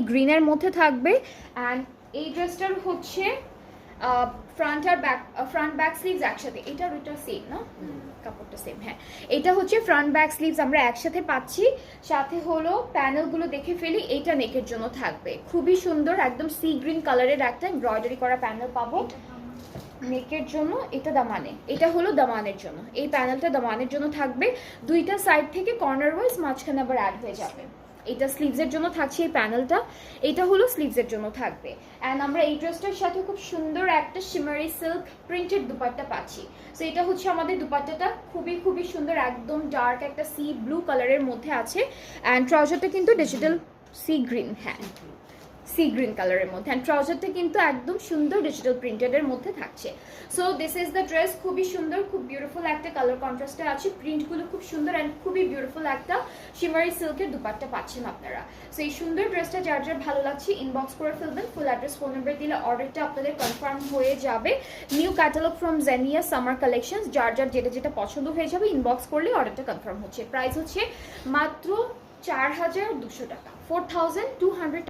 গ্রিনের মধ্যে থাকবে। অ্যান্ড এই ড্রেসটার হচ্ছে ফ্রন্ট আর ব্যাক, ফ্রন্ট ব্যাক স্লিভস একসাথে, এটার ওইটা সেম না, কাপড়টা সেম। হ্যাঁ, এটা হচ্ছে ফ্রন্ট ব্যাক স্লিভস আমরা একসাথে পাচ্ছি। সাথে হলো প্যানেলগুলো দেখে ফেলি, এইটা নেকের জন্য থাকবে, খুবই সুন্দর একদম সি গ্রিন কালারের একটা এমব্রয়ডারি করা প্যানেল পাবো নেকের জন্য। এটা দামানে, এটা হলো দামানের জন্য, এই প্যানেলটা দামানের জন্য থাকবে। দুইটা সাইড থেকে কর্নার ওয়াইজ মাঝখানে আবার অ্যাড হয়ে যাবে। এটা স্লিভসের জন্য থাকছে এই প্যানেলটা, এটা হলো স্লিভসের জন্য থাকবে। অ্যান্ড আমরা এই ড্রেসটার সাথে খুব সুন্দর একটা শিমারি সিল্ক প্রিন্টেড দুপাট্টা পাচ্ছি। সো এটা হচ্ছে আমাদের দুপাট্টাটা, খুবই খুবই সুন্দর, একদম ডার্ক একটা সি ব্লু কালারের মধ্যে আছে। অ্যান্ড ট্রাউজারটা কিন্তু ডিজিটাল সি গ্রিন, হ্যাঁ সি গ্রিন কালারের মধ্যে। অ্যান্ড ট্রাউজারটা কিন্তু একদম সুন্দর ডিজিটাল প্রিন্টেডের মধ্যে থাকছে। So this is the dress, খুবই সুন্দর, খুব বিউটিফুল একটা কালার কন্ট্রাস্টে আছে, প্রিন্টগুলো খুব সুন্দর অ্যান্ড খুবই বিউটিফুল একটা শিমারি সিল্কের দুপাট্টা পাচ্ছেন আপনারা। সো এই সুন্দর ড্রেসটা যার যার ভালো লাগছে ইনবক্স করে ফেলবেন, ফুল অ্যাড্রেস ফোন নাম্বার দিলে অর্ডারটা আপনাদের কনফার্ম হয়ে যাবে। নিউ ক্যাটালগ ফ্রম জেনিয়া সামার কালেকশনস, যার যার যেটা যেটা পছন্দ হয়ে যাবে ইনবক্স করলে অর্ডারটা কনফার্ম হচ্ছে। প্রাইস হচ্ছে মাত্র 4200 টাকা, 4200